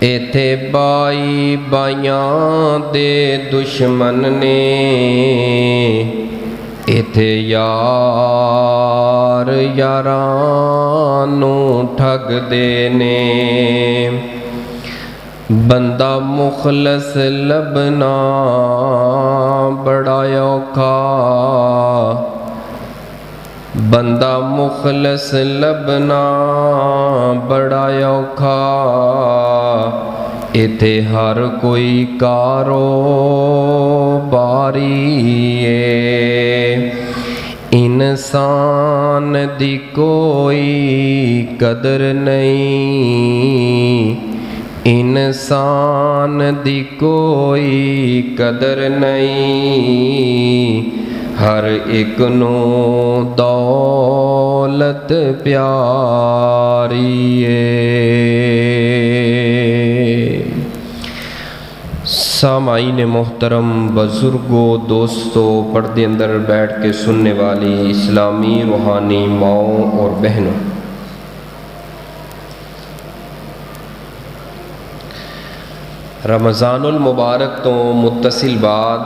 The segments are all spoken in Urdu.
ایتھے بائی بائیاں دے دشمن نے، ایتھے یار یارانوں ٹھگ دینے، بندہ مخلص لبنا بڑا اوکھا، بندہ مخلص لبنا بڑا اوکھا، ایتھے ہر کوئی کاروباری ہے، انسان دی کوئی قدر نہیں، انسان دی کوئی قدر نہیں، ہر ایک نو دولت پیاری ہے۔ سامعین محترم، بزرگوں، دوستوں، پردے اندر بیٹھ کے سننے والی اسلامی روحانی ماؤں اور بہنوں، رمضان المبارک تو متصل بعد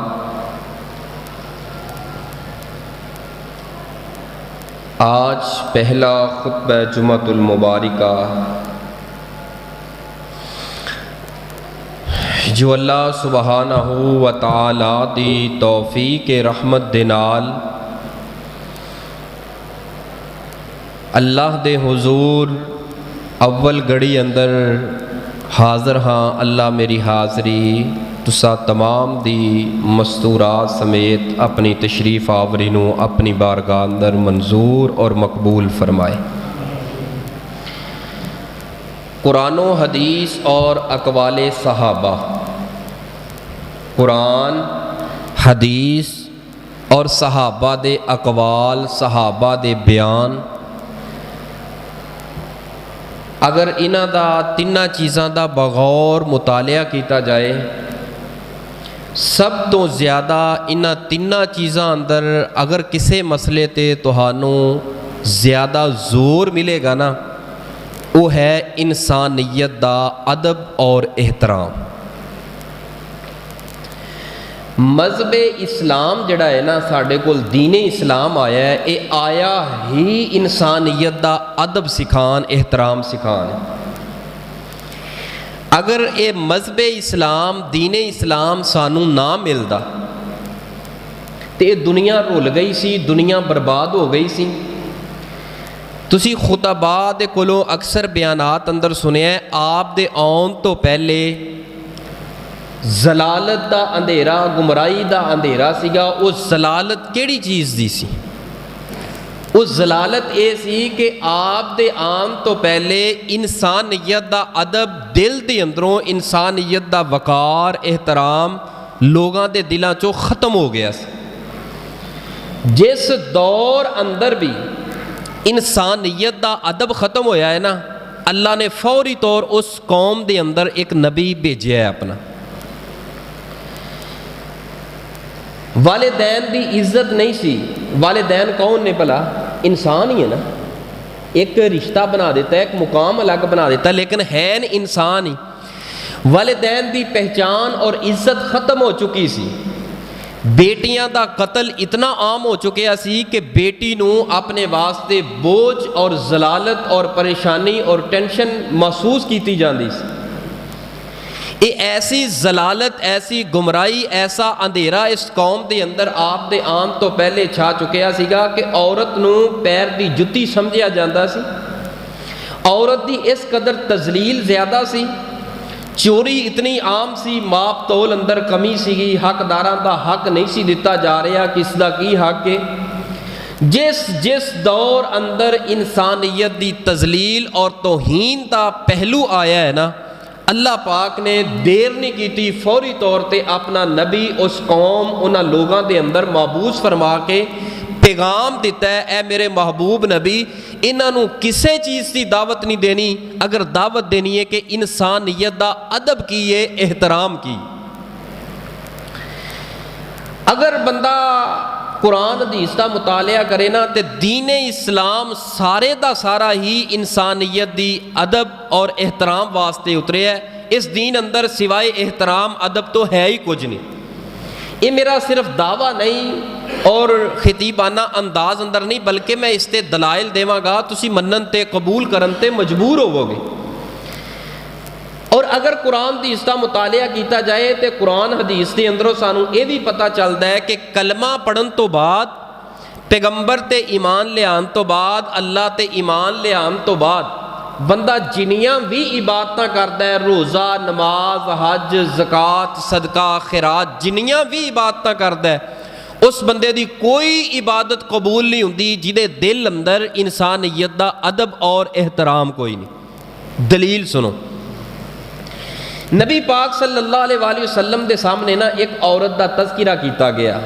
آج پہلا خطبہ جمعۃ المبارکہ جو اللہ سبحانہ و تعالی دی توفیق رحمت دے نال اللہ دے حضور اول گھڑی اندر حاضر ہاں۔ اللہ میری حاضری تسا تمام دی مستورات سمیت اپنی تشریف آوری نو اپنی بارگاہ اندر منظور اور مقبول فرمائے۔ قرآن و حدیث اور اقوال صحابہ، قرآن، حدیث اور صحابہ دے اقوال، صحابہ دے بیان، اگر انہاں دا تینہ چیزاں دا بغور مطالعہ کیتا جائے، سب تو زیادہ انہاں تینہ چیزاں اندر اگر کسے مسئلے تے تہانوں زیادہ زور ملے گا نا، وہ ہے انسانیت دا ادب اور احترام۔ مذہب اسلام جڑا ہے نا، ساڑھے کول دین اسلام آیا ہے، اے آیا ہی انسانیت دا ادب سکھان، احترام سکھان ہے۔ اگر اے مذہب اسلام، دین اسلام سانو نہ ملدا تے دنیا رول گئی سی، دنیا برباد ہو گئی سی۔ تسی خطباء دے کولوں اکثر بیانات اندر سنے ہیں، آپ دے آن تو پہلے ضلالت دا اندھیرا، گمراہی دا اندھیرا سیگا۔ وہ ضلالت کیڑی چیز دی سی؟ وہ ضلالت اے سی کہ آپ دے آن تو پہلے انسانیت دا ادب دل دے اندروں، انسانیت دا وقار، احترام لوگاں دے دلاں چوں ختم ہو گیا سی۔ جس دور اندر بھی انسانیت دا ادب ختم ہویا ہے نا، اللہ نے فوری طور اس قوم دے اندر ایک نبی بھیجیا ہے اپنا۔ والدین دی عزت نہیں سی۔ والدین کون نے بھلا؟ انسان ہی ہے نا، ایک رشتہ بنا دیتا ہے، ایک مقام الگ بنا دیتا ہے، لیکن ہے انسان ہی۔ والدین دی پہچان اور عزت ختم ہو چکی سی۔ بیٹیاں دا قتل اتنا عام ہو چکیا سی کہ بیٹی نو اپنے واسطے بوجھ اور ضلالت اور پریشانی اور ٹینشن محسوس کیتی جاندی سی۔ یہ ایسی ضلالت، ایسی گمراہی، ایسا اندھیرا اس قوم دے اندر آپ دے آن تو پہلے چھا چکیا سیگا کہ عورت نو پیر دی جتی سمجھیا جاندہ سی۔ عورت دی اس قدر تذلیل زیادہ سی، چوری اتنی عام سی، ماپ تول اندر کمی سیگی، حقداراں دا حق نہیں سی دیتا جا رہا، کس دا کی حق ہے۔ جس دور اندر انسانیت دی تذلیل اور توہین دا پہلو آیا ہے نا، اللہ پاک نے دیر نہیں کیتی، فوری طور تے اپنا نبی اس قوم انہاں لوگاں دے اندر مابعوث فرما کے پیغام دیتا ہے، اے میرے محبوب نبی، انہاں نو کسے چیز کی دعوت نہیں دینی، اگر دعوت دینی ہے کہ انسانیت دا ادب کی ہے، احترام کی۔ اگر بندہ قرآن حدیث کا مطالعہ کرے نا تو دین اسلام سارے دا سارا ہی انسانیت دی ادب اور احترام واسطے اترے ہے. اس دین اندر سوائے احترام ادب تو ہے ہی کچھ نہیں. یہ میرا صرف دعویٰ نہیں اور خطیبانہ انداز اندر نہیں، بلکہ میں اس تے دلائل دیواں گا، تسی منن تے قبول کرن تے مجبور ہوو گے. اور اگر قرآن حدیث کا مطالعہ کیتا جائے تو قرآن حدیث کے اندروں سانوں یہ بھی پتہ چلتا ہے کہ کلمہ پڑھن تو بعد، پیغمبر تے ایمان لے آن تو بعد، اللہ تے ایمان لے آن تو بعد بندہ جنیاں بھی عبادتاں کردا ہے، روزہ، نماز، حج، زکوٰۃ، صدقہ، خیرات، جنیاں بھی عبادتاں کردا ہے، اس بندے دی کوئی عبادت قبول نہیں ہوندی جہدے دل اندر انسانیت دا ادب اور احترام کوئی نہیں. دلیل سنو. نبی پاک صلی اللہ علیہ وآلہ وسلم دے سامنے نا ایک عورت دا تذکرہ کیتا گیا.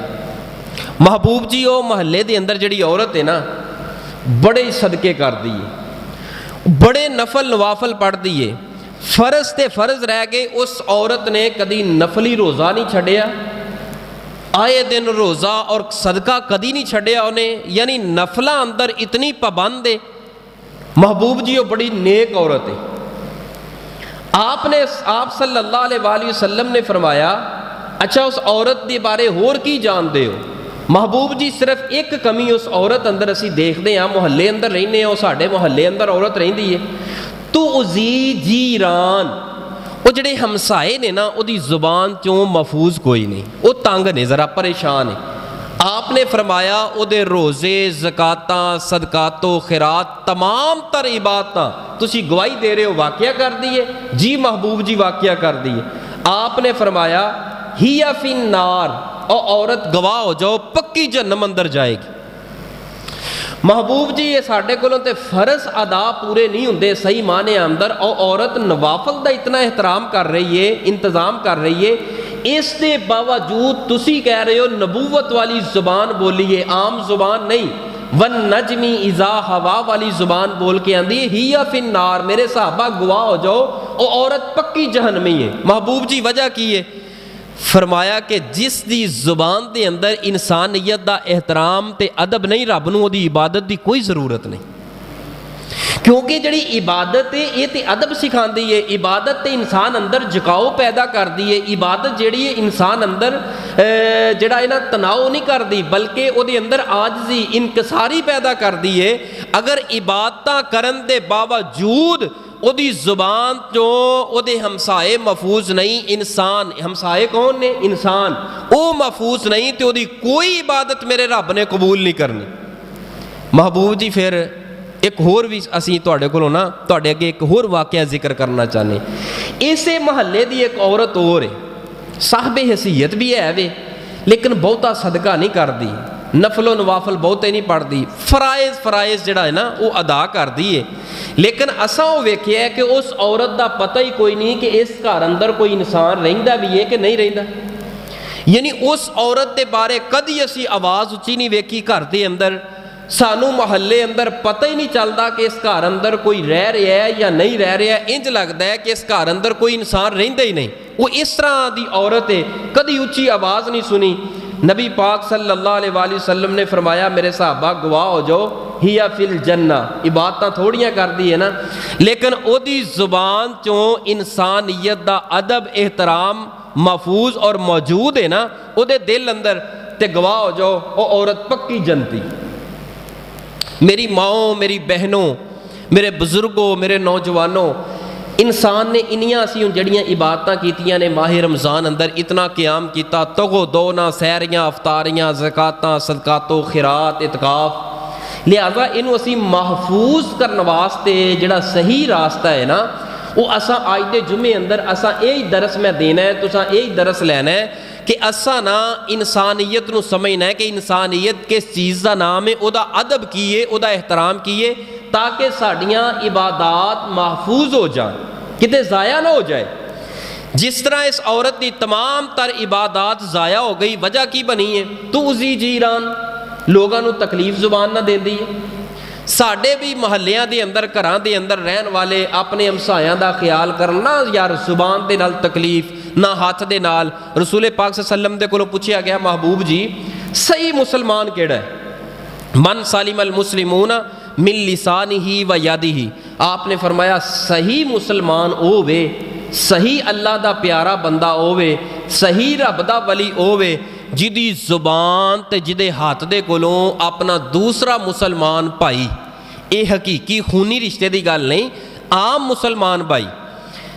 محبوب جی وہ محلے دے اندر جڑی عورت ہے نا بڑے صدقے کر دیے، بڑے نفل نوافل پڑھ دیے، فرض تے فرض رہ گئے. اس عورت نے کدی نفلی روزہ نہیں چھڑیا، آئے دن روزہ اور صدقہ کدی نہیں چھڑیا انہیں، یعنی نفلہ اندر اتنی پابند ہے. محبوب جی وہ بڑی نیک عورت ہے. آپ صلی اللہ علیہ وآلہ وسلم نے فرمایا اچھا اس عورت کے بارے ہور کی جانتے ہو؟ محبوب جی صرف ایک کمی اس عورت اندر اسی دیکھتے ہیں، محلے اندر رہنے ہیں، وہ ساڑھے محلے اندر عورت رہندی ہے تو ازی جیران، وہ جڑے ہمسائے نے نا وہ دی زبان چوں محفوظ کوئی نہیں، وہ تنگ نے، ذرا پریشان ہے. آپ نے فرمایا او دے روزے، زکاتاں، صدقات و خیرات، تمام تر عبادتاں تسی گواہی دے رہے ہو واقعہ کر دیے؟ جی محبوب جی واقعہ کر دیے. آپ نے فرمایا ہی فی النار، او عورت گواہ ہو جاؤ پکی جہنم اندر جائے گی. محبوب جی یہ ساڈے کولوں تے فرض ادا پورے نہیں ہوندے صحیح معنی اندر، او عورت نوافل دا اتنا احترام کر رہی ہے، انتظام کر رہی ہے، اس کے باوجود تسی کہہ رہے ہو نبوت والی زبان بولیے، عام زبان نہیں، وَالنَّجْمِ إِذَا ہوا والی زبان بول کے آندھی ہے. ہی فی النار، میرے صحابہ گواہ ہو جاؤ او عورت پکی جہنمی ہے. محبوب جی وجہ کی ہے؟ فرمایا کہ جس دی زبان دے اندر انسانیت دا احترام تے ادب نہیں، رب نو دی عبادت دی کوئی ضرورت نہیں. کیونکہ جڑی عبادت ہے یہ تے ادب سکھاندی ہے، عبادت تے انسان اندر جھکاؤ پیدا کر دی ہے، عبادت جڑی ہے انسان اندر جڑا ہے نا تناؤ نہیں کر دی بلکہ او دے اندر عاجزی، انکساری پیدا کر دی ہے. اگر عبادتاں کرن دے باوجود او دی زبان جو او دے ہمسائے محفوظ نہیں، انسان ہمسائے کون نے؟ انسان، او محفوظ نہیں تے او دی کوئی عبادت میرے رب نے قبول نہیں کرنی. محبوب جی پھر ایک ہور بھی اسی تواڈے کولوں نا تواڈے اگے ایک ہور واقعہ ذکر کرنا چاہنے. اسے محلے دی ایک عورت اور ہے، صاحب حیثیت بھی ہے وے لیکن بہتا صدقہ نہیں کر دی، نفل و نوافل بہتے نہیں پڑھ دی، فرائض جڑا ہے نا وہ ادا کر دی ہے. لیکن اساں وہ ویکھیا ہے کہ اس عورت دا پتہ ہی کوئی نہیں کہ اس گھر اندر کوئی انسان رہندا بھی ہے کہ نہیں رہندا. یعنی اس عورت دے بارے کدی اسی آواز اچھی نہیں ویکھی گھر دے اندر، سانو محلے اندر پتہ ہی نہیں چلتا کہ اس گھر اندر کوئی رہ رہا ہے یا نہیں رہ رہا ہے. انج لگتا ہے کہ اس گھر اندر کوئی انسان رہندا ہی نہیں. وہ اس طرح دی عورت ہے، کدی اچھی آواز نہیں سنی. نبی پاک صلی اللہ علیہ وآلہ وسلم نے فرمایا میرے صحابہ گواہ ہو جاؤ ہی فی الجنہ. عبادتاں تھوڑیاں کر دی ہے نا لیکن او دی زبان چوں انسانیت دا ادب احترام محفوظ اور موجود ہے نا او دے دل اندر، تے گواہ ہو جاؤ او عورت پکی جنتی. میری ماؤں، میری بہنوں، میرے بزرگوں، میرے نوجوانوں، انسان نے انیاں اسی جڑیاں عبادتاں کیتیاں نے ماہ رمضان اندر اتنا قیام کیتا، تگو دونا، سحریاں، افطاریاں، زکاتاں، صدقات و خیرات، اعتکاف، لہذا انہوں اسی محفوظ کرنے واسطے جڑا صحیح راستہ ہے نا وہ اساں آج دے جمعے اندر اساں یہی درس میں دینا ہے، تساں یہی درس لینا ہے کہ اساں نا انسانیت نو سمجھنا ہے کہ انسانیت کس چیز دا نام ہے، او دا ادب کیے، او دا احترام کیے تاکہ ساڈیاں عبادات محفوظ ہو جائیں، کتے ضائع نہ ہو جائے. جس طرح اس عورت دی تمام تر عبادات ضائع ہو گئی، وجہ کی بنی ہے؟ تو اسی جیران، لوگاں نو تکلیف زبان نہ دیندی ہے. ساڈے بھی محلیاں دے اندر گھراں دے اندر رہن والے اپنے ہمسایاں دا خیال کرنا، یار زبان دے نال تکلیف نہ ہاتھ دے نال. رسول پاک صلی اللہ علیہ وسلم دے کولوں پوچھیا گیا محبوب جی صحیح مسلمان کیڑا ہے؟ من سالم المسلمون من لسانہ و یدہ، آپ نے فرمایا صحیح مسلمان ہووے، صحیح اللہ دا پیارا بندہ ہووے، صحیح رب دا ولی ہووے، جدی زبان تے جدے ہاتھ دے کولوں اپنا دوسرا مسلمان بھائی، اے حقیقی خونی رشتے دی گل نہیں، عام مسلمان بھائی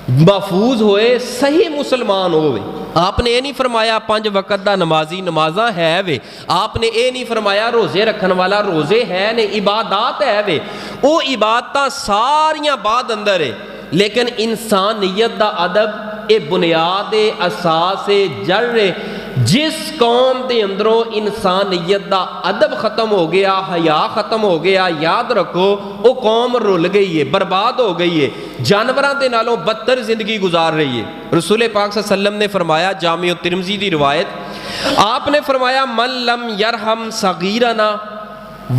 محفوظ ہوئے، صحیح مسلمان ہوئے۔ آپ نے یہ نہیں فرمایا 5 وقت دا نمازی نمازاں ہے وے، آپ نے یہ نہیں فرمایا روزے رکھن والا روزے ہے نے، عبادات ہے وے، وہ عبادتاں ساریاں بعد اندر ہے، لیکن انسانیت دا ادب اے بنیاد اساس جڑ ہے۔ جس قوم دے اندروں انسانیت دا ادب ختم ہو گیا، حیا ختم ہو گیا، یاد رکھو وہ قوم رل گئی ہے، برباد ہو گئی ہے، جانوراں دے نالوں بدتر زندگی گزار رہی ہے۔ رسول پاک صلی اللہ علیہ وسلم نے فرمایا، جامع ترمذی دی روایت، آپ نے فرمایا من لم یرحم صغیرنا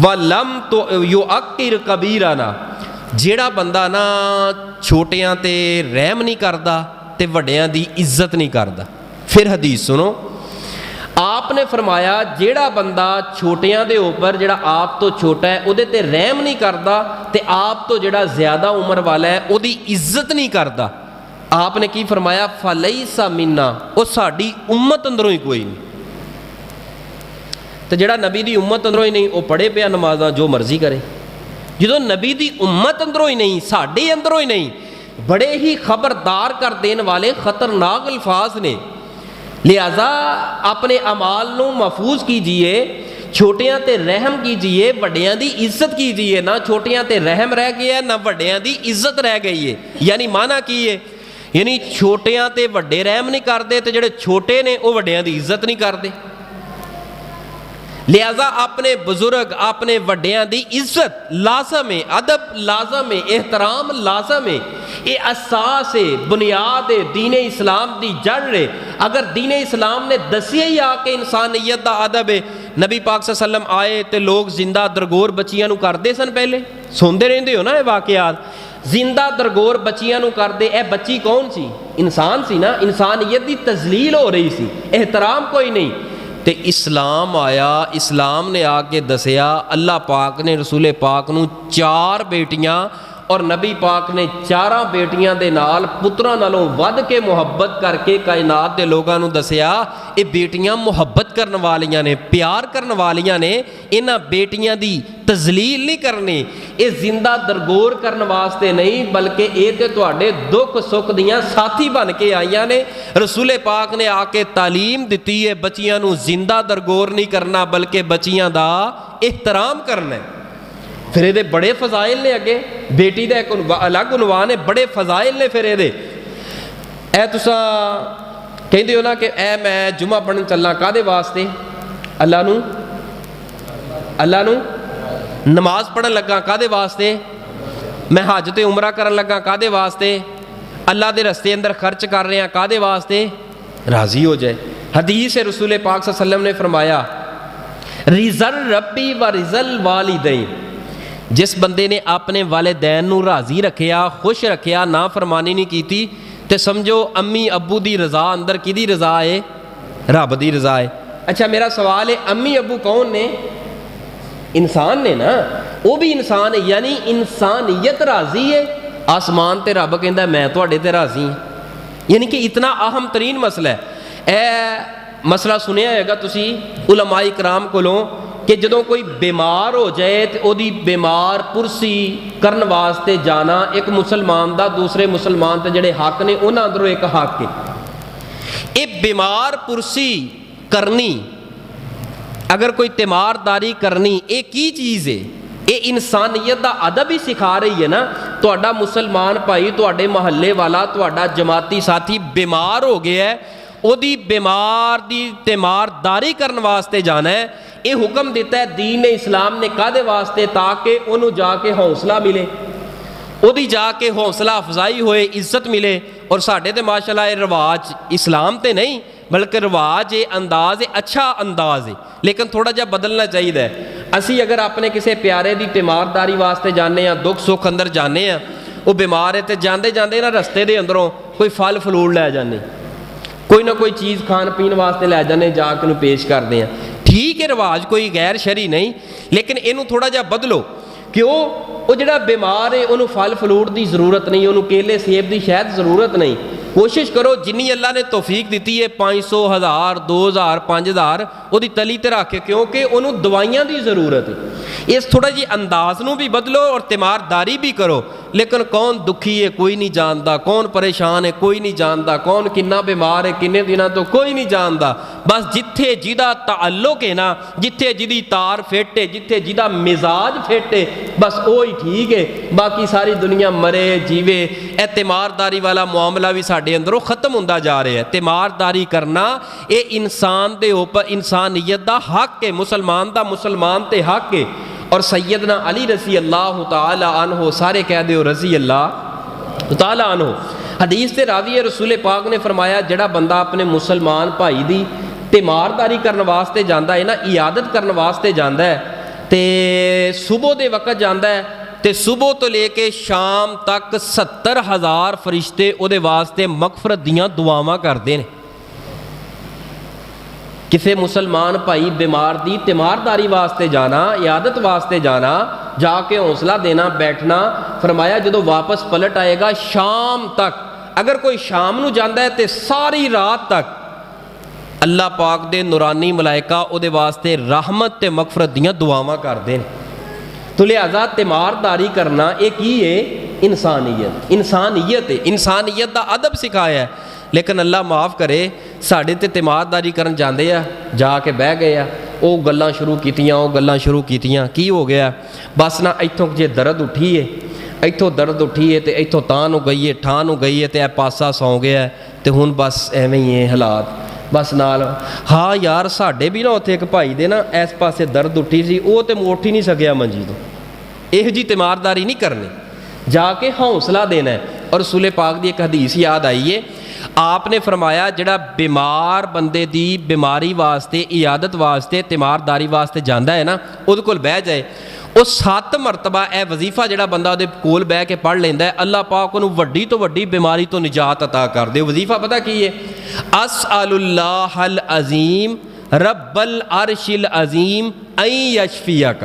ولم یعقر کبیرنا، جیڑا بندہ نا چھوٹیاں تے رحم نہیں کردا تے وڈیاں دی عزت نہیں کردا۔ پھر حدیث سنو، آپ نے فرمایا جیڑا بندہ چھوٹیاں دے اوپر جیڑا آپ تو چھوٹا ہے او دے تے رحم نہیں کردا تے آپ تو جیڑا زیادہ عمر والا ہے او دی عزت نہیں کردا، آپ نے کی فرمایا فلیس منا، او ساڈی امت اندروں ہی کوئی نہیں۔ تے جیڑا نبی دی امت اندروں ہی نہیں او پڑھے پیا نمازاں جو مرضی کرے، جدوں نبی دی امت اندروں ہی نہیں، ساڈے اندروں ہی نہیں، بڑے ہی خبردار کر دین والے خطرناک الفاظ نے۔ لہذا اپنے اعمال نو محفوظ کیجئے، چھوٹیاں تے رحم کیجئے، وڈیاں دی عزت کیجئے، نہ چھوٹیاں تے رحم رہ گیا نہ وڈیاں دی عزت رہ گئی ہے۔ یعنی معنی کی ہے، یعنی چھوٹیاں تے وڈے رحم نہیں کردے تے جڑے چھوٹے نے وہ وڈیاں دی عزت نہیں کردے۔ لہذا اپنے بزرگ اپنے وڈیاں دی عزت لازم ہے، ادب لازم ہے، احترام لازم ہے، یہ اساس ہے، بنیاد ہے، دین اسلام دی جڑ ہے۔ اگر دین اسلام نے دسیا ہی آ کے انسانیت دا ادب ہے، نبی پاک صلی اللہ علیہ وسلم آئے تے لوگ زندہ درگور بچیاں نو کردے سن، پہلے سوندے رہندے ہو نا یہ واقعات، زندہ درگور بچیاں نو کردے، اے بچی کون سی؟ انسان سی نا، انسانیت دی تذلیل ہو رہی سی، احترام کوئی نہیں۔ تے اسلام آیا، اسلام نے آ کے دسیا، اللہ پاک نے رسول پاک نو 4 بیٹیاں اور نبی پاک نے 4 بیٹیاں دے نال پتراں نالوں ود کے محبت کر کے کائنات دے لوگاں نو دسیا، اے بیٹیاں محبت کرن والیاں نے، پیار کرن والیاں نے، انہاں بیٹیاں دی تذلیل نہیں کرنی، اے زندہ درگور کرن واسطے نہیں بلکہ اے تے تواڈے دکھ سکھ دیاں ساتھی بن کے آئیاں نے۔ رسول پاک نے آ کے تعلیم دتی ہے بچیاں نو زندہ درگور نہیں کرنا بلکہ بچیاں دا احترام کرنا ہے۔ پھر یہ بڑے فضائل نے، اگے بیٹی دا ایک الگ عنوان ہے، بڑے فضائل نے۔ پھر یہ اے تساں کہندے ہو نا کہ اے میں جمعہ پڑھن چلنا کادے واسطے؟ اللہ نو نماز پڑھن لگا کادے واسطے؟ میں حج تے عمرہ کرن لگا کادے واسطے؟ اللہ دے رستے اندر خرچ کر رہے ہیں کادے واسطے؟ راضی ہو جائے۔ حدیث رسول پاک صلی اللہ علیہ وسلم نے فرمایا رضا ربی و رضا الوالدین، جس بندے نے اپنے والدین نو راضی رکھیا، خوش رکھیا، نافرمانی نہیں کیتی، تے سمجھو امی ابو دی رضا اندر کی دی رضا ہے؟ رب دی رضا ہے۔ اچھا میرا سوال ہے، امی ابو کون نے؟ انسان نے نا، وہ بھی انسان ہے، یعنی انسانیت راضی ہے، آسمان تے رب کہندا میں تواڈے تے راضی ہوں، یعنی کہ اتنا اہم ترین مسئلہ ہے۔ اے مسئلہ سنیا ہوئے گا تسی علماء کرام کولوں کہ جدوں کوئی بیمار ہو جائے تو دی بیمار پرسی کرن واسطے جانا، ایک مسلمان دا دوسرے مسلمان تے جڑے حق نے انہاں اندروں ایک حق ہے، اے بیمار پرسی کرنی، اگر کوئی تیمارداری کرنی، اے کی چیز ہے؟ اے انسانیت دا ادب ہی سکھا رہی ہے نا۔ تہاڈا مسلمان بھائی، تہاڈے محلے والا، تہاڈا جماعتی ساتھی بیمار ہو گیا ہے، او دی بیمار دی تیمارداری کرن واسطے جانا ہے، اے حکم دیتا ہے دین اسلام نے کادے واسطے؟ تاکہ انہوں جا کے حوصلہ ملے، او دی جا کے حوصلہ افزائی ہوئے، عزت ملے۔ اور ساڈے تے ماشاءاللہ یہ رواج اسلام تے نہیں بلکہ رواج انداز ہے، اچھا انداز ہے، لیکن تھوڑا جا بدلنا چاہیے۔ اسی اگر اپنے کسی پیارے دی تیمارداری واسطے جانے ہیں، دکھ سکھ اندر جانے ہیں، وہ بیمار ہے تے جاندے جاندے نا رستے دے اندروں کوئی پھل فلوڑ لے جانے، کوئی نہ کوئی چیز کھان پین واسطے لے جانے، جا کے انہوں پیش کر دیں، ٹھیک ہے رواج کوئی غیر شرعی نہیں، لیکن اینو تھوڑا جہا بدلو کہ وہ جڑا بیمار ہے انہوں پھل فلوٹ دی ضرورت نہیں، انہوں کیلے سیب دی شاید ضرورت نہیں. کوشش کرو جنی اللہ نے توفیق دیتی ہے 500 1000 2000 5000 وہ دی تلی تے رکھ کے، کیونکہ انہوں دوائیاں دی ضرورت ہے. اس تھوڑا جی انداز نو بھی بدلو اور تیمارداری بھی کرو. لیکن کون دکھی ہے کوئی نہیں جانتا، کون پریشان ہے کوئی نہیں جانتا، کون کنا بیمار ہے کنے دنوں تو کوئی نہیں جانتا. بس جتھے جدا تعلق ہے نا، جتھے جدی تار فٹ ہے، جتھے جدا مزاج فٹ ہے، بس وہی ٹھیک ہے. باقی ساری دنیا مرے جیوے. اے تیمارداری والا معاملہ بھی ساڈے اندروں ختم ہوندا جا رہا ہے. تیمارداری کرنا اے انسان دے اوپر انسانیت دا حق ہے، مسلمان دا مسلمان تے حق ہے. اور سیدنا علی رضی اللہ تعالی عنہ، سارے کہہ دیو رضی اللہ تعالی عنہ، حدیث تے راوی رسول پاک نے فرمایا جڑا بندہ اپنے مسلمان بھائی دی تیمارداری کرنے واسطے جاندا ہے نا، عیادت کرنے واسطے جاندا ہے تے صبح دے وقت جاندا ہے تے صبح تو لے کے شام تک 70,000 فرشتے او دے واسطے مغفرت دیاں دعاواں کردے نے. کسے مسلمان بھائی بیمار دی تیمارداری واسطے جانا، عیادت واسطے جانا، جا کے حوصلہ دینا، بیٹھنا. فرمایا جدو واپس پلٹ آئے گا شام تک، اگر کوئی شام نو جاندا ہے تے ساری رات تک اللہ پاک دے نورانی ملائکہ او دے واسطے رحمت تے مغفرت دیاں دعاواں کردے نے. تو لہذا تیمارداری کرنا ایک ہی ہے انسانیت ہے، انسانیت دا ادب سکھایا ہے. لیکن اللہ معاف کرے ساڑھے تے تیمارداری کرن جاندے ہیں، جا کے بہ گئے ہیں، وہ گلاں شروع کیتیاں، کی ہو گیا بس نہ ایتھوں جے درد اٹھی ہے، ایتھوں درد اٹھی ہے تے ایتھوں تاں نو گئی ہے، ٹھان ہو گئی ہے تے اے پاسا سو گیا ہے تے ہن بس ایویں ہی ہے حالات. بس نال ہاں یار ساڈے بھی نہ اتنے ایک بھائی دے نا اس پاسے درد اٹھی سی، وہ تے اٹھ ہی نہیں سکیا منجی تو. یہ جی تیمارداری نہیں کرنی، جا کے حوصلہ دینا ہے. اور رسول پاک دی ایک حدیث یاد آئی ہے، آپ نے فرمایا جڑا بیمار بندے دی بیماری واسطے عیادت واسطے تیمارداری واسطے جاندا ہے نا، وہ کول بہ جائے، وہ 7 مرتبہ اے وظیفہ جڑا بندہ دے کول بہ کے پڑھ لیندا ہے، اللہ پاک انہوں وڈی تو وڈی بیماری تو نجات عطا کر دے. وظیفہ پتہ کی ہے؟ اسأل اللہ العظیم رب العرش العظیم ان یشفیک.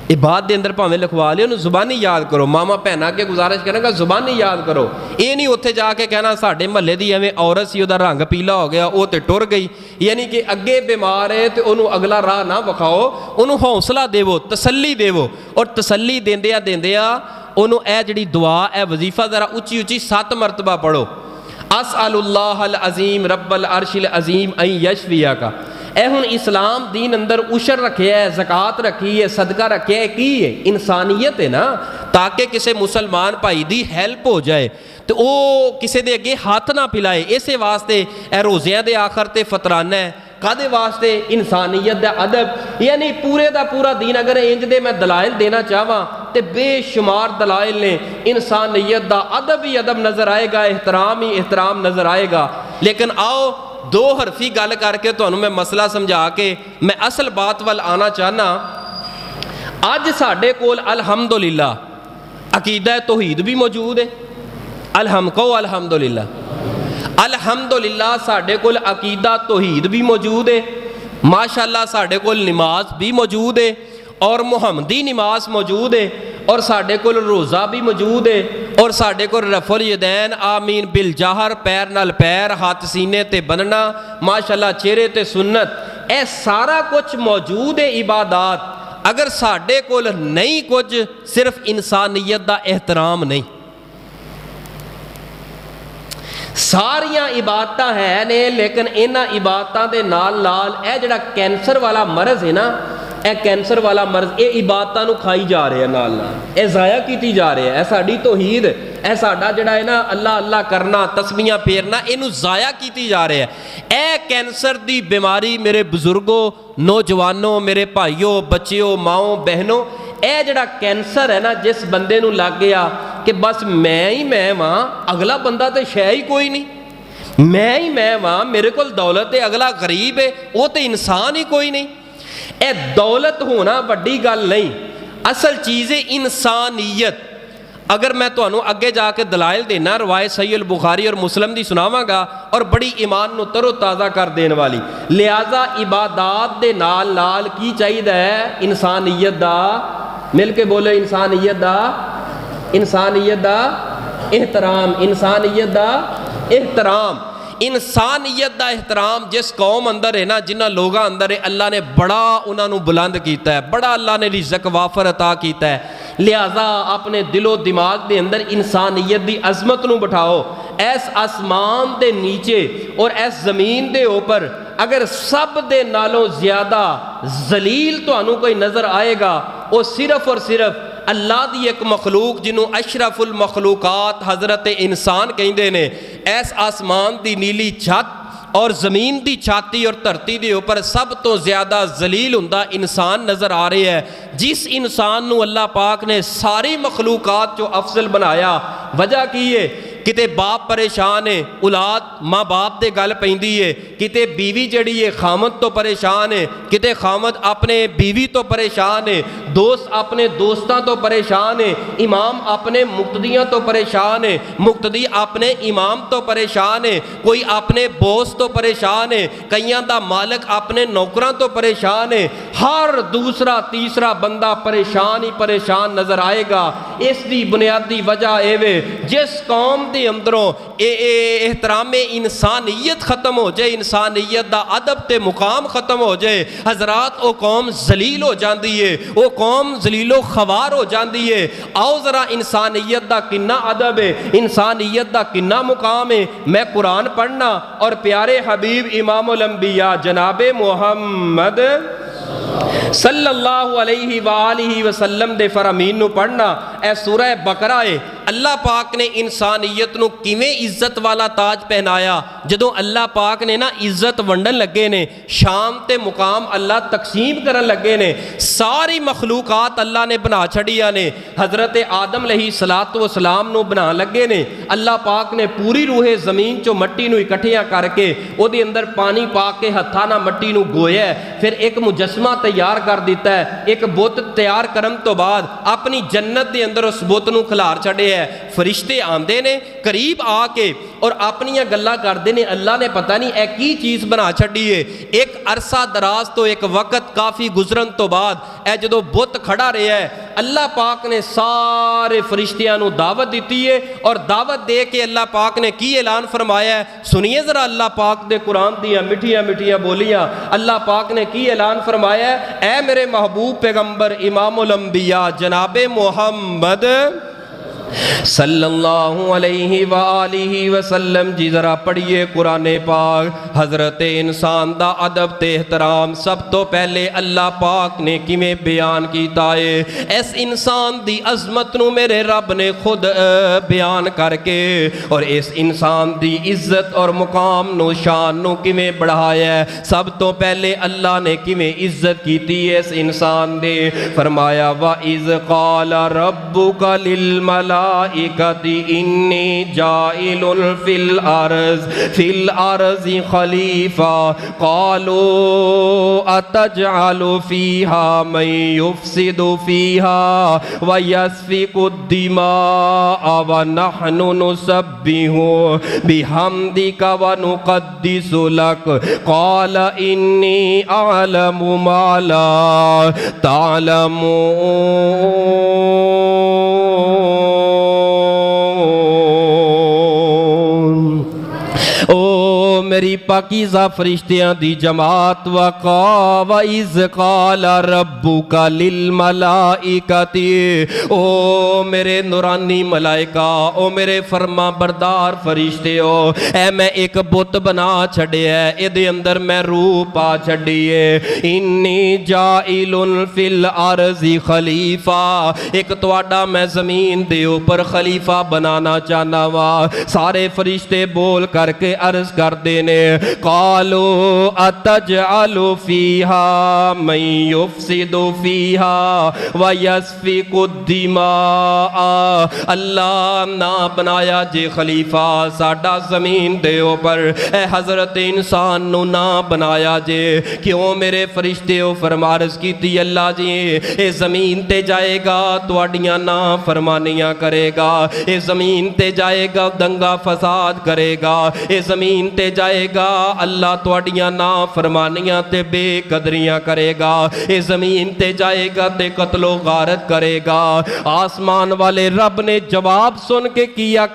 یہ بات دے اندر پاویں لکھوا لے، انہوں زبانی یاد کرو. ماما بہنا کے گزارش کرنے کا زبانی یاد کرو. یہ نہیں اتنے جا کے کہنا ساڈے محلے دی ایویں عورت سی دا رنگ پیلا ہو گیا وہ تے ٹر گئی. یعنی کہ اگے بیمار ہے تے انہوں اگلا راہ نہ وکھاؤ، انہوں حوصلہ دیو، تسلی دیو. اور تسلی دیندیا انہوں اے جڑی دعا اے وظیفہ ذرا اچھی اچھی 7 مرتبہ پڑھو. اسأل اللہ العظیم رب العرش العظیم ان یشفیک. اے ہن اسلام دین اندر عشر رکھے ہے، زکوٰۃ رکھی ہے، صدقہ رکھے ہے، کی ہے؟ انسانیت ہے نا، تاکہ کسی مسلمان بھائی دی ہیلپ ہو جائے تو وہ کسی دے اگے ہاتھ نہ پھلائے. اسے واسطے اے روزیاں دے آخر تے فطرانہ ہے. کدے واسطے؟ انسانیت دا ادب. یعنی پورے دا پورا دین اگر انج دے میں دلائل دینا چاہواں تے بے شمار دلائل نے. انسانیت دا ادب ہی ادب نظر آئے گا، احترام ہی احترام نظر آئے گا. لیکن آؤ 2 حرفی گل کر کے تمہیں میں مسئلہ سمجھا کے میں اصل بات وال آنا چاہنا. اج ساڈے کول الحمدللہ عقیدہ توحید بھی موجود ہے. الحمدللہ الحمدللہ ساڈے کول عقیدہ توحید بھی موجود ہے. ماشاءاللہ ساڈے کول نماز بھی موجود ہے اور محمدی نماز موجود ہے. اور ساڈے کول روزہ بھی موجود ہے. اور ساڈے کول رفع الیدین آمین بالجہر، پیر نال پیر، ہاتھ سینے تے بننا، ماشاءاللہ چہرے تے سنت، اے سارا کچھ موجود ہے عبادات. اگر ساڈے کول نہیں کچھ صرف انسانیت دا احترام نہیں. ساریاں عبادتاں ہے نے، لیکن انہاں عبادتاں دے نال نال اے جڑا کینسر والا مرض ہے نا، اے کینسر والا مرض اے عبادتاں نو کھائی جا رہے ہیں، نال نال اے ضائع کیتی جا رہے ہیں. اے ساڈی توحید، اے ساڈا جڑا ہے نا اللہ اللہ کرنا، تسبیحاں پھیرنا، اینو ضائع کیتی جا رہے ہیں. اے کینسر دی بیماری میرے بزرگوں، نوجوانوں، میرے بھائیوں، بچیوں، ماؤں، بہنوں، اے جڑا کینسر ہے نا جس بندے نو لگ گیا کہ بس میں ہی میں وہاں، اگلا بندہ تے شے ہی کوئی نہیں، میں ہی میں وہاں، میرے کول دولت ہے، اگلا غریب ہے، وہ تے انسان ہی کوئی نہیں. اے دولت ہونا بڑی گل نہیں، اصل چیز ہے انسانیت. اگر میں تانوں اگے جا کے دلائل دینا روایت صحیح البخاری اور مسلم دی سناواں گا اور بڑی ایمان نو تر و تازہ کر دین والی. لہذا عبادات دے نال نال کی چاہیے ہے انسانیت دا, مل کے بولو انسانیت دا احترام, انسانیت دا احترام. انسانیت دا احترام جس قوم اندر ہے نا, جنہ لوگاں اندر ہے, اللہ نے بڑا انہاں نو بلند کیتا ہے, بڑا اللہ نے رزق وافر عطا کیتا ہے. لہذا اپنے دل و دماغ دے اندر انسانیت دی عظمت نو بٹھاؤ. ایس آسمان دے نیچے اور ایس زمین دے اوپر اگر سب دے نالوں زیادہ ذلیل تانوں کوئی نظر آئے گا, وہ صرف اور صرف اللہ دی ایک مخلوق جنہوں اشرف المخلوقات حضرت انسان کہندے نے. ایس آسمان دی نیلی چھت اور زمین دی چھاتی اور دھرتی دے اوپر سب تو زیادہ ذلیل ہوندا انسان نظر آ رہے ہے. جس انسان نو اللہ پاک نے ساری مخلوقات جو افضل بنایا, وجہ کی ہے کتے باپ پریشان ہے, اولاد ماں باپ دے گل پیندی ہے, کتے بیوی جڑی ہے خامد تو پریشان ہے, کتے خامد اپنے بیوی تو پریشان ہے, دوست اپنے دوستاں تو پریشان ہے, امام اپنے مقتدیاں تو پریشان ہے, مقتدی اپنے امام تو پریشان ہے, کوئی اپنے بوس تو پریشان ہے, کئیاں دا مالک اپنے نوکراں تو پریشان ہے. ہر دوسرا تیسرا بندہ پریشان ہی پریشان نظر آئے گا. اس دی بنیادی وجہ اے وے جس قوم دے اندروں احترام انسانیت ختم ہو جائے, انسانیت دا ادب تے مقام ختم ہو جائے, حضرات او قوم ذلیل ہو جاندی ہے, او قوم ذلیل و خوار ہو جاندی ہے. آؤ ذرا انسانیت دا کنا ادب ہے, انسانیت دا کنا مقام ہے. میں قرآن پڑھنا اور پیارے حبیب امام الانبیاء جناب محمد صلی اللہ علیہ وآلہ وسلم دے فرامین نو پڑھنا. اے سورہ بقرہ ہے. اللہ پاک نے انسانیت نو کیویں عزت والا تاج پہنایا. جدوں اللہ پاک نے نا عزت ونڈن لگے نے, شان تے مقام اللہ تقسیم کرن لگے نے, ساری مخلوقات اللہ نے بنا چھڑیا نے. حضرت آدم علیہ السلام نو بنا لگے نے. اللہ پاک نے پوری روح زمین چو مٹی نو اکٹھیاں کر کے او دے اندر پانی پا کے ہتھاں مٹی نو گویا ہے, پھر ایک مجسمہ تیار کر دیتا ہے. ایک بت تیار کرن تو بعد اپنی جنت دے اندر اس بت نو کھلار چھڑے ہے. فرشتے آندے نے قریب آ کے اور اپنی گلا کردے نے, اللہ نے پتہ نہیں اے کی چیز بنا چھڑی ہے. ایک عرصہ دراز تو ایک وقت کافی گزرن تو بعد اے جدو بت کھڑا رہا ہے, اللہ پاک نے سارے فرشتیاں نو دعوت دیتی ہے, اور دعوت دے کے اللہ پاک نے کی اعلان فرمایا ہے. سنیے ذرا اللہ پاک دے قرآن دیاں مٹھیاں مٹھیاں بولیاں. اللہ پاک نے کی اعلان فرمایا ہے, اے میرے محبوب پیغمبر امام الانبیاء جناب محمد صلی اللہ علیہ وآلہ وسلم جی ذرا پڑھیے قرآن پاک. حضرت انسان دا ادب تے احترام سب تو پہلے اللہ پاک نے کیویں بیان کیتا ہے. اس انسان دی عظمت نو میرے رب نے خود بیان کر کے اور اس انسان دی عزت اور مقام نو شان نو کیویں بڑھایا ہے. سب تو پہلے اللہ نے کیویں عزت کیتی ہے اس انسان دے. فرمایا وَإِذْ قَالَ رَبُّكَ لِلْمَلَائِكَةِ انی جائل فی الارض خلیفہ قالوا اتجعل فیہا من یفسد فیہا ویسفک الدماء ونحن نسبح بحمدک ونقدس لک قال انی اعلم ما لا تعلمون. او میری پاکیزہ فرشتیاں دی جماعت وَإِذْ قَالَ رَبُّكَ لِلْمَلَائِكَةِ, او میرے نورانی ملائکہ, او میرے فرما بردار فرشتے ہو, اے میں ایک بت بنا چھڑے ہے, اے دے اندر میں روح پا چھڑی ہے. انی جائل فی الارض خلیفہ, ایک تواڈا میں زمین دے اوپر خلیفہ بنانا چاہنا وا. سارے فرشتے بول کر کے عرض کر دے نے قالو اتجعل فیہا من یفسد فیہا ویسفک الدماء، اللہ نہ بنایا جے خلیفہ ساڈا زمین دے اوپر، اے حضرت انسان نو نہ بنایا جے، کیوں میرے فرشتے او فرمارز کیتی اللہ جی اے زمین تے جائے گا تواڈیاں نا فرمانیاں کرے گا، اے زمین تے جائے گا دنگا فساد کرے گا، اے زمین تے جائے گا اللہ تواڈیاں نا فرمانیاں تے بے قدریاں کرے گا، اے زمین تے جائے گا تے قتل و غارت کرے گا۔ آسمان والے رب نے جواب سن کے کیا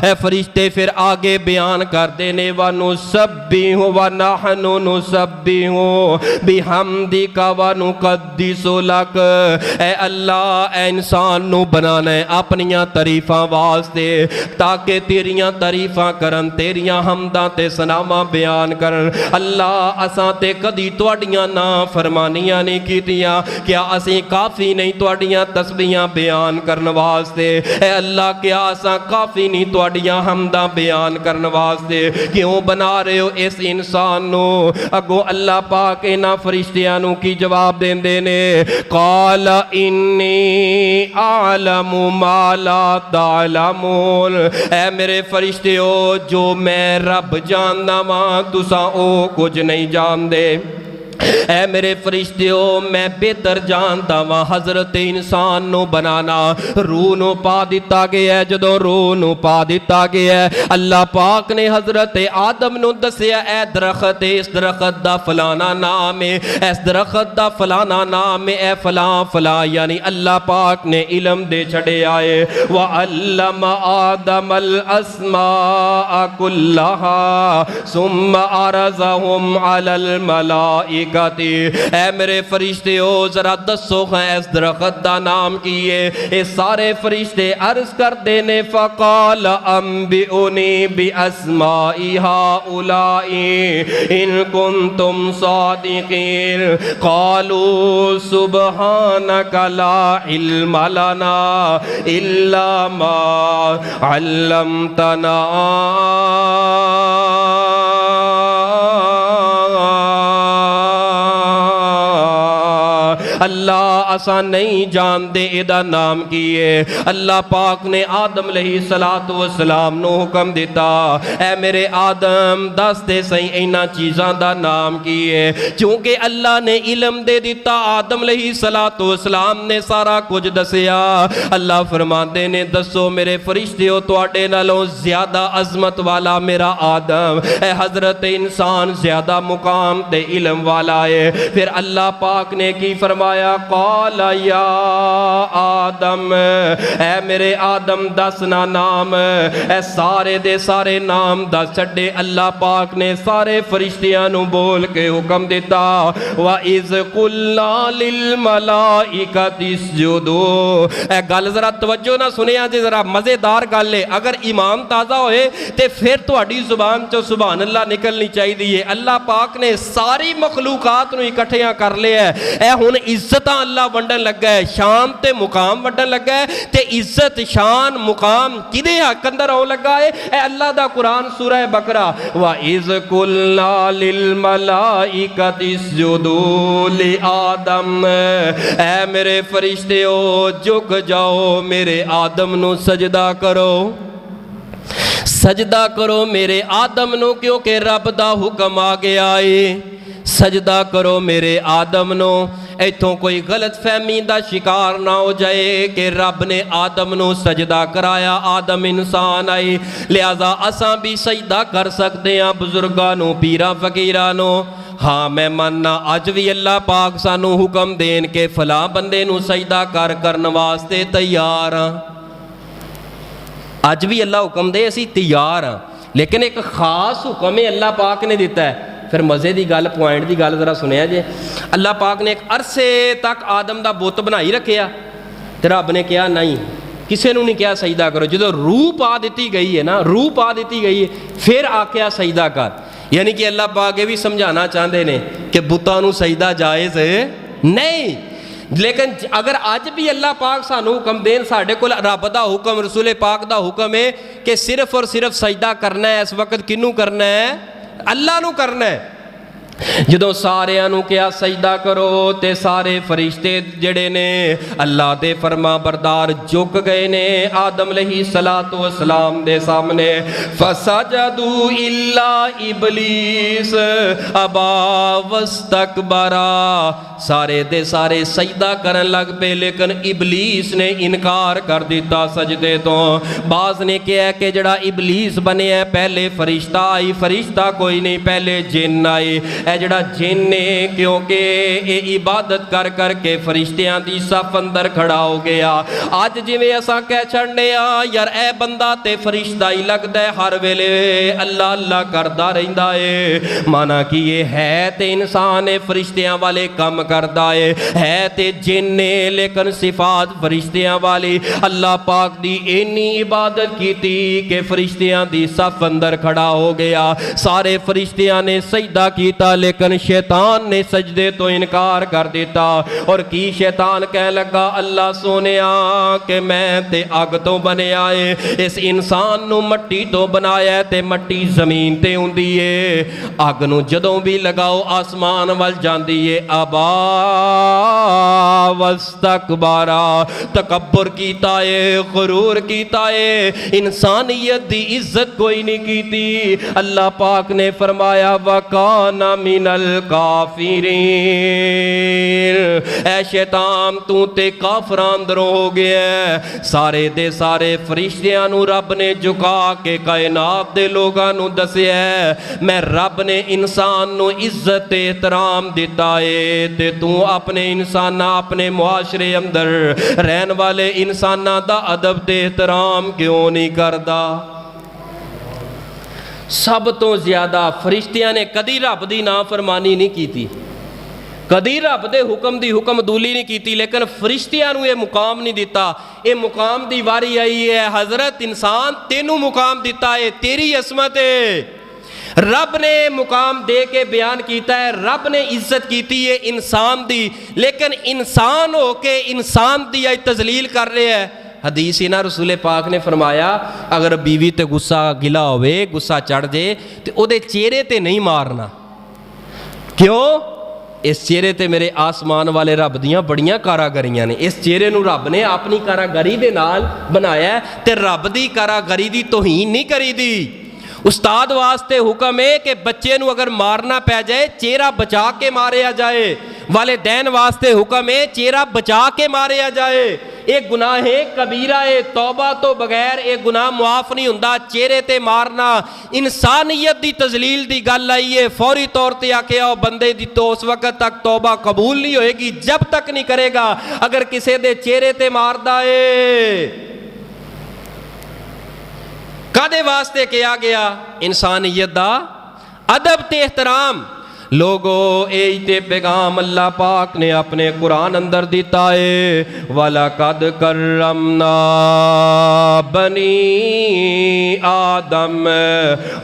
اے فرشتے پھر آگے بیان کر دینے وَنُسَبِّحُ وَنَحْنُ نُسَبِّحُ بِحَمْدِكَ وَنُقَدِّسُ لَكَ، اے اللہ اے انسان نو بنانا ہے اپنیاں تعریفاں واسطے تاکہ تیریاں تعریفاں کرن، تیریاں حمداں تے ثناواں بیان کرن۔ اللہ اساں تے کدی تواڈیاں نا فرمانیاں نہیں کیتیاں، کیا اسیں کافی نہیں تواڈیاں تسبیحاں بیان کرن واسطے؟ اے اللہ کیا اساں کافی نہیں تواڈیاں حمداں بیان کرن واسطے؟ کیوں بنا رہے ہو اس انسان نو؟ اگو اللہ پاک انہاں فرشتیاں نو کی جواب دیندے نے قال انی اعلم ما لا تعلمون، اے میرے فرشتیو جو میں رب جاننا وا تساں او کچھ نہیں جان دے۔ اے میرے فرشتیو میں بہتر جانتا وا حضرت انسان نو بنانا، روح نو پا دیتا گیا ہے، جدو روح نو پا دیتا گیا ہے اللہ پاک نے حضرت آدم نو دسیا اے درخت اس درخت دا فلانا نام ہے، اس درخت دا فلانا نام ہے، اے فلان فلان، یعنی اللہ پاک نے علم دے چھڑے آئے وَعَلَّمَ آدَمَ الْأَسْمَاءَ كُلَّهَا ثُمَّ عَرَضَهُمْ عَلَى الْمَلَائِكَةِ، اے میرے فرشتے ہو ذرا دسو اس درخت دا نام کیے؟ اے سارے فرشتے عرض کر دینے فقال انبئونی باسماء هؤلاء ان کنتم صادقین قالوا سبحانک لا علم لنا الا ما علمتنا اللہ آسان نہیں جان دے ادا نام کیے۔ اللہ پاک نے آدم علیہ السلام نو حکم دیتا اے میرے آدم دس دے صحیح اینا چیزاں دا نام کیے، چونکہ اللہ نے علم دے دیتا آدم علیہ السلام نے سارا کچھ دسیا۔ اللہ فرماندے نے دسو میرے فرشتیو تواڈے نالوں زیادہ عظمت والا میرا آدم، اے حضرت انسان زیادہ مقام تے علم والا ہے۔ پھر اللہ پاک نے کی فرمایا قال یا آدم، اے میرے آدم دسنا نام، اے سارے دے سارے نام دس چھڑے۔ اللہ پاک نے سارے فرشتیاں نو بول کے حکم دیتا وَإِذْ قُلْنَا لِلْمَلَائِكَةِ اسْجُدُوا، اے گل ذرا توجہ نہ سنیا جی، ذرا مزیدار گل ہے، اگر ایمان تازہ ہوئے تے پھر تہاڈی زبان چو سبحان اللہ نکلنی چاہیے۔ اللہ پاک نے ساری مخلوقات نو اکٹھیاں کر لیا ہے، اے ہن عزتاں اللہ ونڈن لگا ہے، شان تے مقام ونڈن لگا ہے، تے عزت شان مقام کدے حق اندر آن لگا ہے؟ اے اللہ دا قرآن سورہ بقرہ وَإِذْ قُلْنَا لِلْمَلَائِكَةِ اسْجُدُوا لِآدَمَ، اے میرے فرشتیو جھک جاؤ میرے آدم نو سجدہ کرو، سجدہ کرو میرے آدم نو، کیونکہ رب دا حکم آ گیا ہے سجدہ کرو میرے آدم نو۔ ایتھوں کوئی غلط فہمی دا شکار نہ ہو جائے کہ رب نے آدم نو سجدہ کرایا، آدم انسان آئی لہذا اساں بھی سجدہ کر سکتے ہیں بزرگانوں پیرا فقیرانوں۔ ہاں میں ماننا اج بھی اللہ پاک سانو حکم دین کے فلاں بندے نو سجدہ کرن واسطے تیار ہاں، اج بھی اللہ حکم دے اسی تیار ہاں، لیکن ایک خاص حکم اللہ پاک نے دیتا ہے۔ پھر مزے دی گل پوائنٹ دی گل ذرا سنیا جے، اللہ پاک نے ایک عرصے تک آدم دا بت بنائی رکھیا تے رب نے کہا نہیں کسے نو نہیں کہا سجدہ کرو، جدو روح پا دیتی گئی ہے نا، روح پا دیتی گئی ہے پھر آکھیا سجدہ کر، یعنی کہ اللہ پاک یہ بھی سمجھانا چاہتے ہیں کہ بتاں نو سجدہ جائز ہے نہیں۔ لیکن اگر آج بھی اللہ پاک سانو حکم دین، ساڑھے کل رب دا حکم رسول پاک دا حکم ہے کہ صرف اور صرف سجدہ کرنا ہے، اس وقت کنوں کرنا ہے؟ اللہ نو کرنا ہے۔ جدوں ساریاں نو کیا سجدہ کرو تے سارے فرشتے جڑے نے اللہ دے فرما بردار جھک گئے نے آدم علیہ السلام دے سامنے، فسجدوا الا ابلیس ابا واستکبرا، سارے دے سارے سجدہ کرن لگ پے لیکن ابلیس نے انکار کر دیتا سجدے تو۔ بعض نے کہا کہ جڑا ابلیس بنے ہے پہلے فرشتہ آئی، فرشتہ کوئی نہیں پہلے جن آئی، اے جڑا جن نے کیونکہ اے عبادت کر کر کے فرشتیاں دی صف اندر کھڑا ہو گیا۔ آج جویں اساں کہہ چھڑنے ہاں یار اے بندہ تے فرشتہ ہی لگدا ہے، ہر ویلے اللہ اللہ کردا رہندا ہے، مانا کہ یہ ہے تے انسان فرشتیاں والے کم کردا ہے تے جن نے لیکن صفات فرشتیاں والی۔ اللہ پاک دی اینی عبادت کیتی کہ فرشتیاں دی صف اندر کھڑا ہو گیا، سارے فرشتیاں نے سجدہ کیتا لیکن شیطان نے سجدے تو انکار کر دیتا۔ اور کی شیطان کہہ لگا اللہ سونیا کہ میں تے اگ تو بنیا ہے، اس انسان نو مٹی تو بنایا ہے تے مٹی زمین تے ہوندی ہے، اگ نو جدوں بھی لگاؤ آسمان وال جاندی ہے۔ ابا واستکبارا، تکبر کیتا ہے، غرور کیتا ہے، انسانیت دی عزت کوئی نہیں کیتی۔ اللہ پاک نے فرمایا وَكَانَ مِنَ الْكَافِرِينَ، اے شیطان تو تے کافران دروں ہو گیا ہے۔ سارے دے سارے فرشتیاں نو رب نے جھکا کے کائنات دے لوگاں نو دسیا ہے میں رب نے انسان نو عزت احترام دیتا ہے تے تو اپنے انسانہ اپنے معاشرے اندر رہن والے انسانہ دا ادب تے احترام کیوں نہیں کردا؟ سب تو زیادہ فرشتیاں نے کدی رب دی نافرمانی نہیں کیتی، کدی رب دے حکم دی حکم دولی نہیں کیتی، لیکن فرشتیاں نو یہ مقام نہیں دیتا۔ یہ مقام دی واری آئی ہے حضرت انسان تینوں مقام دیتا ہے، تیری عصمت ہے، رب نے مقام دے کے بیان کیتا ہے، رب نے عزت کیتی ہے انسان دی، لیکن انسان ہو کے انسان دی آئی تذلیل کر رہے ہیں۔ حدیث نا رسول پاک نے فرمایا اگر بیوی تے غصہ گلا ہوئے غصہ چڑھ جے تے او دے چہرے تے نہیں مارنا، کیوں؟ اس چہرے تے میرے آسمان والے رب دیاں بڑیاں کاراگریاں نے، اس چہرے نو رب نے اپنی کاراگری دے نال بنایا ہے تے رب دی کاراگری دی توہین نہیں کری دی۔ استاد واسطے حکم ہے کہ بچے نو اگر مارنا پہ جائے چہرہ بچا کے ماریا جائے، والدین واسطے حکم ہے چہرہ بچا کے ماریا جائے۔ ایک گناہ ہے کبیرہ ہے، توبہ تو بغیر ایک گناہ معاف نہیں ہوندا، چہرے تے مارنا انسانیت دی تذلیل دی گل آئی ہے، فوری طور تے آکھیا او بندے دی تو اس وقت تک توبہ قبول نہیں ہوئے گی جب تک نہیں کرے گا اگر کسے دے چہرے تے ماردا ہے۔ کدے واسطے کیا گیا؟ انسانیت دا ادب تے احترام۔ لوگو ایتے پیغام اللہ پاک نے اپنے قرآن اندر دیتا ہے وَلَقَدْ كَرَّمْنَا بَنِي آدم،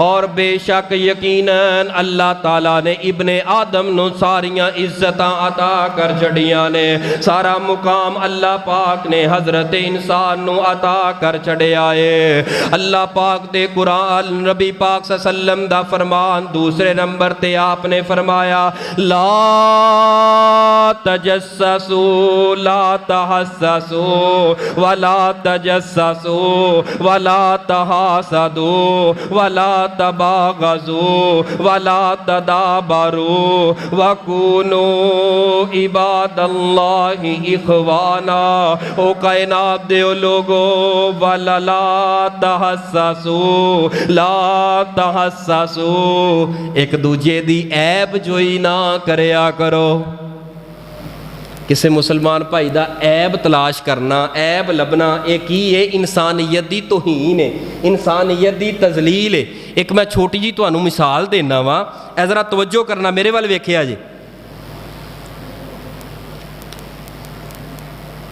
اور بے شک یقیناً اللہ تعالیٰ نے ابن آدم نو ساریاں عزتاں عطا کر چڑیاں نے، سارا مقام اللہ پاک نے حضرت انسان نو عطا کر چڑیا ہے۔ اللہ پاک دے قرآن نبی پاک صلی اللہ علیہ وسلم دا فرمان دوسرے نمبر تے آپ نے فرمایا لا تجسسوا لا تحسسوا ولا تجسسوا ولا تحاسدوا ولا تباغضوا ولا تدابروا وكونوا عباد اللہ اخوانا۔ او کائنات دے لوگو ولا لا تحسسوا لا تحسسوا، ایک دوجے دی عیب جوئی نہ کریا کرو۔ کسے مسلمان بھائی دا عیب تلاش کرنا، عیب لبنا، ایک ہی ہے انسانیت دی توہین ہے، انسانیت دی تذلیل ہے۔ ایک میں چھوٹی جی تانوں مثال دینا وا، اے ذرا توجہ کرنا میرے وال ویکھیا جی،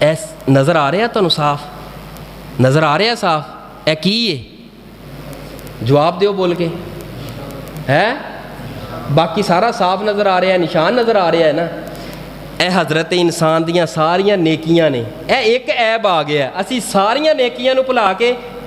ایس نظر آ رہا تانوں صاف نظر آ رہا صاف؟ اے کی ہے؟ جواب دیو بول کے، ہے باقی سارا صاف نظر آ رہا ہے، نشان نظر آ رہا ہے نا؟ اے حضرت انسان دیاں ساریاں نیکیاں نے، اے ایک عیب آ گیا، اسی ساریاں نیکیاں نو بھلا کے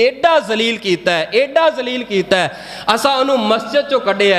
ਐਡਾ ਜ਼ਲੀਲ ਕੀਤਾ ਹੈ, ਐਡਾ ਜ਼ਲੀਲ ਕੀਤਾ ਹੈ। ਅਸਾਂ ਉਹਨੂੰ ਮਸਜਿਦ ਚੋਂ ਕੱਢਿਆ,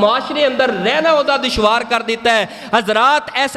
ਮਾਸ਼ਰੇ ਅੰਦਰ ਰਹਿਣਾ ਉਹਦਾ ਦੁਸ਼ਵਾਰ ਕਰ ਦਿੱਤਾ ਹੈ। ਹਜ਼ਰਾਤ ਇਸ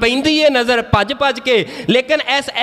ਪੈਂਦੀ ਹੈ, ਨਜ਼ਰ ਭੱਜ ਭੱਜ ਕੇ, ਲੇਕਿਨ ਇਸ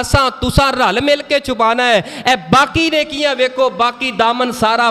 ਅਸਾਂ ਤੁਸਾਂ ਰਲ ਮਿਲ ਕੇ ਛੁਪਾਣਾ ਹੈ। ਇਹ ਬਾਕੀ ਨੇਕੀਆਂ ਵੇਖੋ, ਬਾਕੀ ਦਾਮਨ ਸਾਰਾ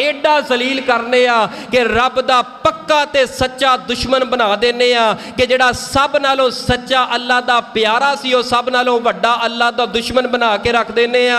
ਐਡਾ ਜ਼ਲੀਲ ਕਰਨੇ ਆ ਕਿ ਰੱਬ ਦਾ ਪੱਕਾ ਤੇ ਸੱਚਾ ਦੁਸ਼ਮਣ ਬਣਾ ਦਿੰਨੇ ਆ, ਕਿ ਜਿਹੜਾ ਸਭ ਨਾਲੋਂ ਸੱਚਾ ਅੱਲਾ ਦਾ ਪਿਆਰਾ ਸੀ ਉਹ ਸਭ ਨਾਲੋਂ ਵੱਡਾ ਅੱਲਾ ਦਾ ਦੁਸ਼ਮਣ ਬਣਾ ਕੇ ਰੱਖ ਦਿੰਨੇ ਆ।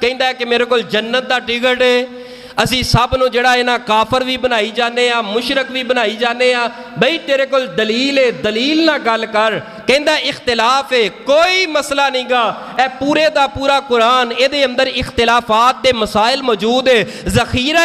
ਕਹਿੰਦਾ ਕਿ ਮੇਰੇ ਕੋਲ ਜੰਨਤ ਦਾ ਟਿਕਟ ਹੈ? ਅਸੀਂ ਸਭ ਨੂੰ ਜਿਹੜਾ ਇਹਨਾਂ ਕਾਫਰ ਵੀ ਬਣਾਈ ਜਾਂਦੇ ਆ, ਮੁਸ਼ਰਕ ਵੀ ਬਣਾਈ ਜਾਂਦੇ ਆ। ਬਈ ਤੇਰੇ ਕੋਲ ਦਲੀਲ ਹੈ, ਦਲੀਲ ਨਾਲ ਗੱਲ ਕਰ। ਕਹਿੰਦਾ ਇਖਤਲਾਫ ਹੈ, ਕੋਈ ਮਸਲਾ ਨਹੀਂਗਾ। ਇਹ ਪੂਰੇ ਦਾ ਪੂਰਾ ਕੁਰਾਨ, ਇਹਦੇ ਅੰਦਰ ਇਖਤਲਾਫਾਤ ਦੇ ਮਸਾਇਲ ਮੌਜੂਦ ਹੈ। ਜ਼ਖੀਰਾ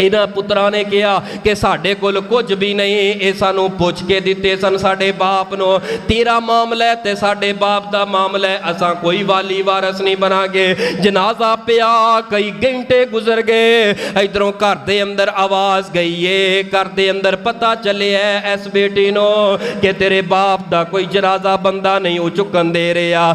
ਇਹਨਾਂ ਪੁੱਤਰਾਂ ਨੇ ਕਿਹਾ ਕਿ ਸਾਡੇ ਕੋਲ ਕੁਝ ਵੀ ਨਹੀਂ, ਇਹ ਸਾਨੂੰ ਪੁੱਛ ਕੇ ਦਿੱਤੇ ਸਨ ਸਾਡੇ ਬਾਪ ਨੂੰ। ਤੇਰਾ ਮਾਮਲਾ ਤੇ ਸਾਡੇ ਬਾਪ ਦਾ ਮਾਮਲਾ, ਅਸਾਂ ਕੋਈ ਵਾਲੀ ਵਾਰਸ ਨਹੀਂ ਬਣਾਂਗੇ। ਜਨਾਜ਼ਾ ਪਿਆ, ਕਈ ਘੰਟੇ ਗੁਜ਼ਰ ਗਏ। ਇਧਰੋਂ ਘਰ ਦੇ ਅੰਦਰ ਆਵਾਜ਼ ਗਈ ਏ, ਘਰ ਦੇ ਅੰਦਰ ਪਤਾ ਚੱਲਿਆ ਇਸ ਬੇਟੀ ਨੂੰ ਕਿ ਤੇਰੇ ਬਾਪ ਦਾ ਕੋਈ ਜਨਾਜ਼ਾ ਬੰਦਾ ਨਹੀਂ ਉਹ ਚੁੱਕਣ ਦੇ ਰਿਹਾ।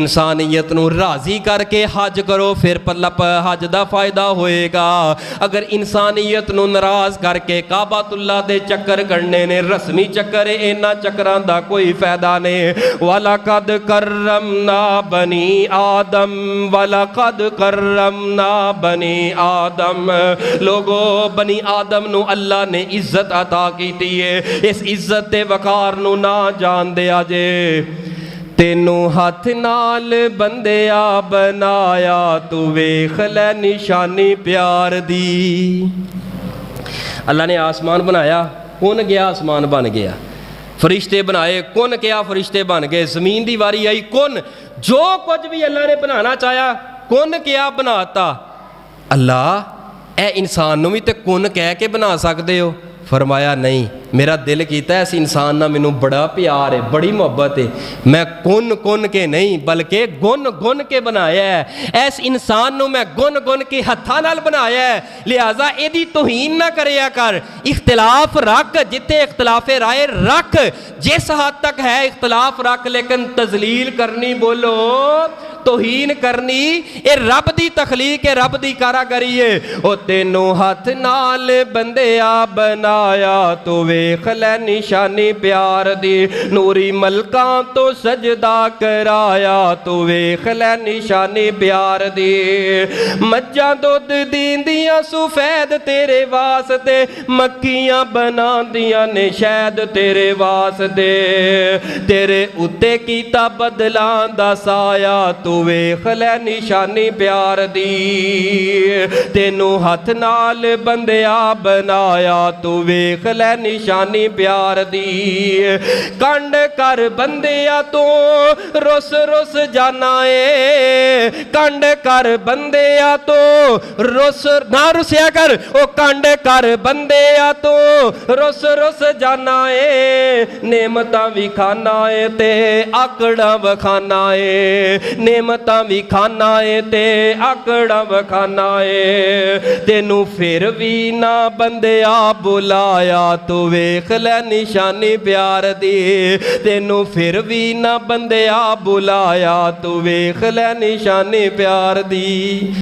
انسانیت نو راضی کر کے حج کرو پھر حج دا فائدہ ہوئے گا. اگر انسانیت نو ناراض کر کے کعبۃ اللہ دے چکر کرنے نے رسمی چکر اینا چکران دا کوئی فائدہ نہیں. وَلَقَدْ كَرَّمْنَا بَنِي آدم وَلَقَدْ كَرَّمْنَا بَنِي آدم. لوگو بنی آدم نو اللہ نے عزت عطا کیتی ہے. اس عزت تے وقار نو نہ جان دیا جے. تینو ہاتھ نال بندیا بنایا تو ویکھ لے نشانی پیار دی. اللہ نے آسمان بنایا کون گیا آسمان بن گیا. فرشتے بنائے کون کیا فرشتے بن گئے. زمین دی واری آئی کون جو کچھ بھی اللہ نے بنانا چاہیا کون کیا بناتا. اللہ اے انسان نو بھی تے کون کہہ کے بنا سکتے ہو. فرمایا نہیں میرا دل کیتا ہے اس انسان نہ مینوں بڑا پیار ہے بڑی محبت ہے. میں کن کے نہیں بلکہ گن کے بنایا ہے. اس انسان نو میں گن کے ہتھاں نال بنایا ہے. لہٰذا ایدی توہین نہ کریا کر. اختلاف رکھ جتے اختلاف رائے رکھ جس حد تک ہے اختلاف رکھ لیکن تذلیل کرنی بولو توہین کرنی اے رب دی تخلیق ہے رب دی کاراگری ہے. او تینوں ہاتھ نال بندیا بنایا تو ویکھ لے نشانی پیار دی. نوری ملکاں تو سجدہ کرایا تو ویکھ لے نشانی پیار دی. مجھاں دودھ دیندیاں سفید تیرے واسطے مکھیاں بنا دیاں نے شہد تیرے واسطے. تیرے اتے کیتا بدلاں دا سایہ تو ویکھ لے نشانی پیار دی. تینوں ہاتھ نال بندیا بنایا تو ویکھ لے نشانی پیار دی. کنڈ کر بندیا تو رس جانا ہے. کنڈ کر بندیا تو رس نہ رسیا کر. او کنڈ کر بندیا تو رس جانا ہے. نعمتاں بھی کھانا ہے تے آکڑاں وکھانا ہے. نعمتاں بھی کھانا ہے تے آکڑاں وکھانا ہے. تینوں پھر بھی نہ بندیا بلایا تو ویکھ لے نشانی پیار دی. تینوں پھر بھی نہ بندیا بلایا تو ویکھ لے نشانی پیار دی.